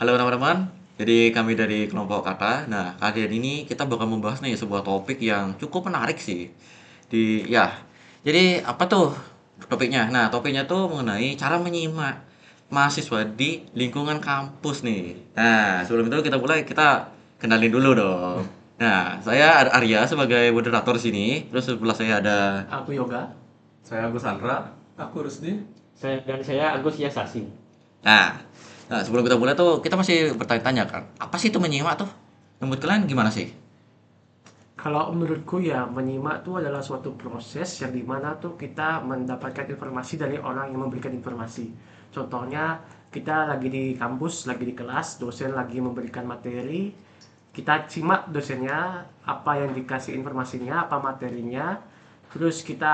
Halo teman-teman, jadi kami dari kelompok kata. Nah, kali ini kita bakal membahas nih sebuah topik yang cukup menarik sih. Jadi apa tuh topiknya? Nah, topiknya tuh mengenai cara menyimak mahasiswa di lingkungan kampus nih. Nah, sebelum itu kita mulai, kita kenalin dulu dong. Nah, saya Arya sebagai moderator sini, terus sebelah saya ada. Aku Yoga. Saya Agus Sandra. Aku Rusdi. Dan saya Agus Yasasi. Nah, sebelum kita mulai tuh kita masih bertanya-tanya kan, apa sih itu menyimak tuh? Menurut kalian gimana sih? Kalau menurutku ya menyimak itu adalah suatu proses yang dimana tuh kita mendapatkan informasi dari orang yang memberikan informasi. Contohnya kita lagi di kampus, lagi di kelas, dosen lagi memberikan materi, kita simak dosennya, apa yang dikasih informasinya, apa materinya, terus kita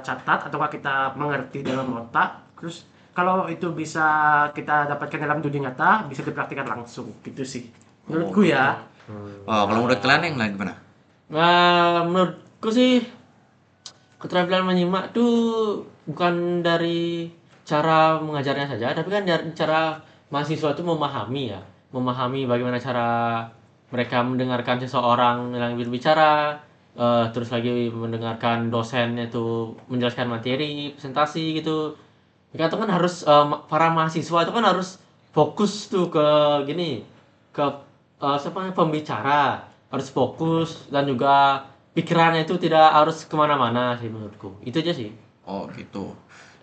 catat atau kita mengerti dalam otak, terus kalau itu bisa kita dapatkan dalam dunia nyata, bisa dipraktikkan langsung, gitu sih. Oh, Menurutku gitu. ya. Oh, kalau menurut kalian yang lain gimana? Nah, menurutku sih keterampilan menyimak tuh bukan dari cara mengajarnya saja, tapi kan dari cara mahasiswa itu memahami ya, memahami bagaimana cara mereka mendengarkan seseorang yang berbicara, terus lagi mendengarkan dosen itu menjelaskan materi, presentasi gitu. Mereka tuh kan harus para mahasiswa itu kan harus fokus tuh ke gini, ke siapa namanya, pembicara harus fokus dan juga pikirannya itu tidak harus kemana-mana sih menurutku. Itu aja sih. Oh, gitu.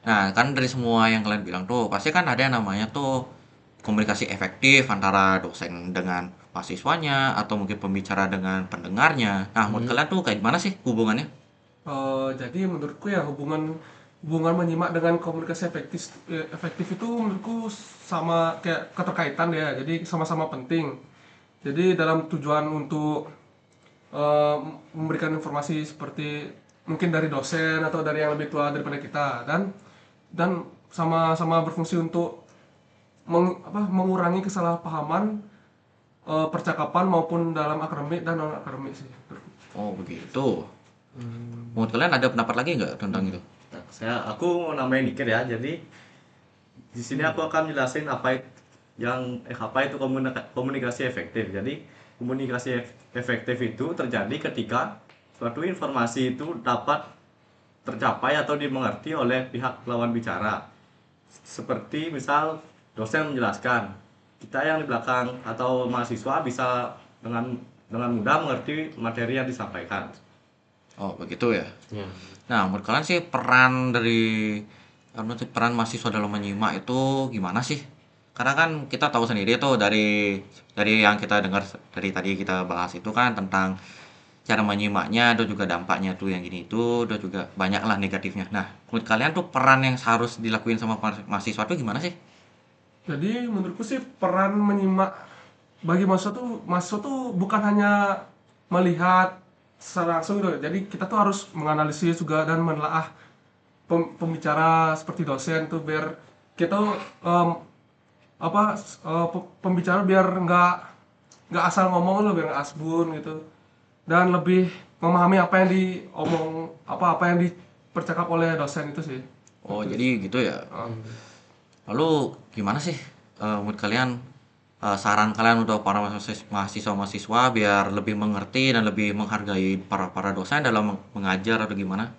Nah, kan dari semua yang kalian bilang tuh, pasti kan ada yang namanya tuh komunikasi efektif antara dosen dengan mahasiswanya atau mungkin pembicara dengan pendengarnya. Nah, menurut kalian tuh kayak gimana sih hubungannya? Jadi menurutku ya hubungan hubungan menyimak dengan komunikasi efektif itu menurutku sama kayak keterkaitan ya. Jadi sama-sama penting. Jadi dalam tujuan untuk eh, memberikan informasi seperti mungkin dari dosen atau dari yang lebih tua daripada kita dan sama-sama berfungsi untuk mengurangi kesalahpahaman percakapan maupun dalam akademik dan non akademik sih. Oh, begitu. Menurut kalian ada pendapat lagi nggak tentang itu? Nah, aku mau nambahin dikit ya. Jadi di sini aku akan jelasin apa itu komunikasi efektif. Jadi komunikasi efektif itu terjadi ketika suatu informasi itu dapat tercapai atau dimengerti oleh pihak lawan bicara. Seperti misal dosen menjelaskan, kita yang di belakang atau mahasiswa bisa dengan mudah mengerti materi yang disampaikan. Oh, begitu ya. Ya. Nah, menurut kalian sih peran mahasiswa dalam menyimak itu gimana sih? Karena kan kita tahu sendiri tuh dari yang kita dengar dari tadi kita bahas itu kan tentang cara menyimaknya dan juga dampaknya tuh yang gini itu dan juga banyak lah negatifnya. Nah, menurut kalian tuh peran yang harus dilakuin sama mahasiswa tuh gimana sih? Jadi menurutku sih peran menyimak bagi mahasiswa tuh bukan hanya melihat secara langsung gitu. Jadi kita tuh harus menganalisis juga dan menelaah pembicara seperti dosen tuh biar kita tuh pembicara biar nggak asal ngomong loh, biar nggak asbun gitu, dan lebih memahami apa yang diomong apa yang dipercakap oleh dosen itu sih. Oh, jadi gitu ya. Lalu gimana sih menurut kalian saran kalian untuk para mahasiswa-mahasiswa biar lebih mengerti dan lebih menghargai para dosen dalam mengajar atau gimana?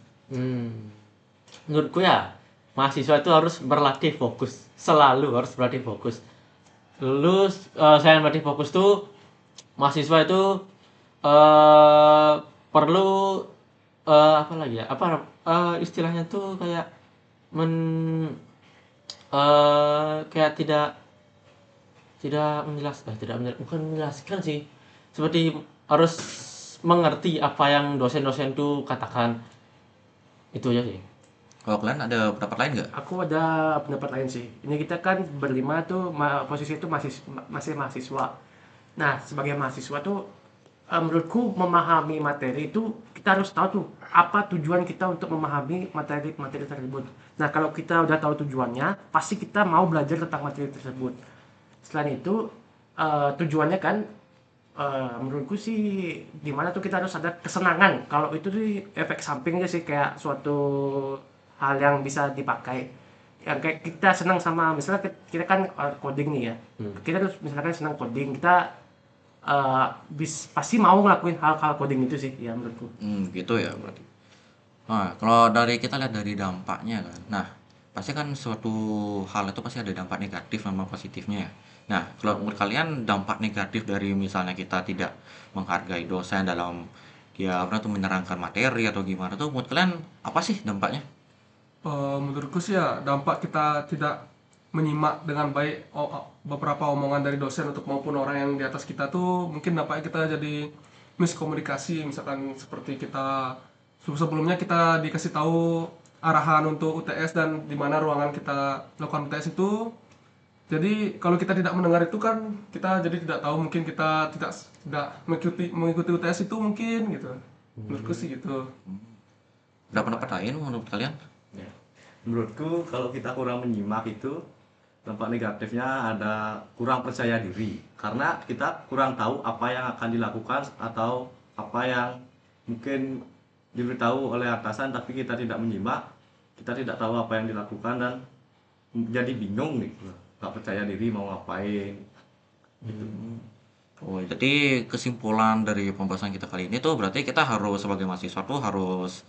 Menurutku ya mahasiswa itu harus berlatih fokus, selalu harus berlatih fokus. Lulus saya berlatih fokus tuh mahasiswa itu eh perlu apa lagi ya? Apa istilahnya tuh kayak men kayak bukan menjelaskan sih, seperti harus mengerti apa yang dosen-dosen tuh katakan. Itu aja sih. Kalau kalian ada pendapat lain nggak? Aku ada pendapat lain sih. Ini kita kan berlima tuh posisi itu masih mahasiswa. Nah, sebagai mahasiswa tuh menurutku memahami materi itu kita harus tahu tuh apa tujuan kita untuk memahami materi tersebut. Nah, kalau kita udah tahu tujuannya, pasti kita mau belajar tentang materi tersebut. Selain itu, tujuannya kan menurutku sih dimana tuh kita harus ada kesenangan. Kalau itu sih efek sampingnya sih kayak suatu hal yang bisa dipakai. yang kayak kita senang sama, misalnya kita kan coding nih ya, kita terus misalkan senang coding, kita pasti mau ngelakuin hal-hal coding itu sih ya menurutku. Gitu ya berarti. Nah, kalau dari kita lihat dari dampaknya kan. Nah, pasti kan suatu hal itu pasti ada dampak negatif sama positifnya ya. Nah, kalau menurut kalian dampak negatif dari misalnya kita tidak menghargai dosen dalam ya apa tuh menerangkan materi atau gimana tuh menurut kalian apa sih dampaknya? Menurutku sih ya dampak kita tidak menyimak dengan baik beberapa omongan dari dosen untuk maupun orang yang di atas kita tuh mungkin dampaknya kita jadi miskomunikasi, misalkan seperti kita sebelumnya kita dikasih tahu arahan untuk UTS dan di mana ruangan kita lakukan UTS itu. Jadi kalau kita tidak mendengar itu kan kita jadi tidak tahu, mungkin kita tidak mengikuti UTS itu mungkin gitu. Menurutku sih gitu. Ada pendapat lain menurut kalian? Ya. Menurutku kalau kita kurang menyimak itu dampak negatifnya ada kurang percaya diri karena kita kurang tahu apa yang akan dilakukan atau apa yang mungkin diberitahu oleh atasan, tapi kita tidak menyimak, kita tidak tahu apa yang dilakukan dan jadi bingung gitu, nggak percaya diri mau ngapain gitu. Oh, jadi kesimpulan dari pembahasan kita kali ini tuh berarti kita harus sebagai mahasiswa tuh harus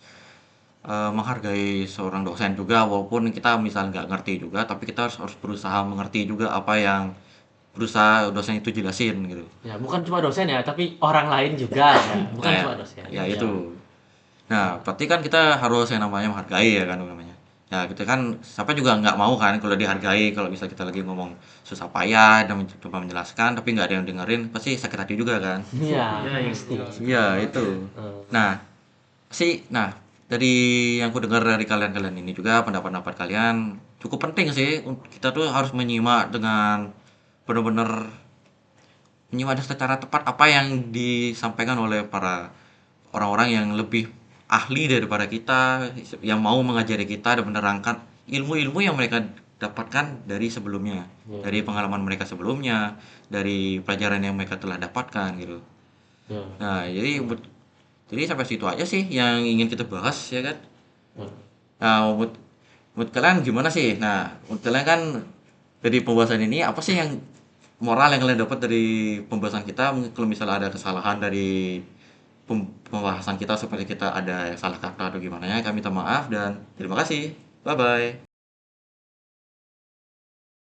menghargai seorang dosen juga walaupun kita misal nggak ngerti juga, tapi kita harus berusaha mengerti juga apa yang berusaha dosen itu jelasin gitu. Ya, bukan cuma dosen ya, tapi orang lain juga ya. Bukan Nah, cuma dosen. ya itu. Nah, berarti kan kita harus yang namanya menghargai ya kan namanya. Ya kita kan siapa juga nggak mau kan kalau dihargai, kalau bisa kita lagi ngomong susah payah dan mencoba menjelaskan tapi nggak ada yang dengerin pasti sakit hati juga kan. Iya, Ya, ya, pasti. Iya itu. Nah dari yang ku dengar dari kalian-kalian ini juga pendapat-pendapat kalian cukup penting sih. Kita tuh harus menyimak dengan benar-benar menyimak secara tepat apa yang disampaikan oleh para orang-orang yang lebih ahli daripada kita, yang mau mengajari kita dan menerangkan ilmu-ilmu yang mereka dapatkan dari sebelumnya, dari pengalaman mereka sebelumnya, dari pelajaran yang mereka telah dapatkan gitu. Ya. Nah, jadi sampai situ aja sih yang ingin kita bahas ya kan. Nah, menurut kalian gimana sih? Nah, menurut kalian kan dari pembahasan ini apa sih yang moral yang kalian dapat dari pembahasan kita? Mungkin kalau misalnya ada kesalahan dari pembahasan kita seperti kita ada salah kata atau gimana ya, kami minta maaf dan terima kasih. Bye bye.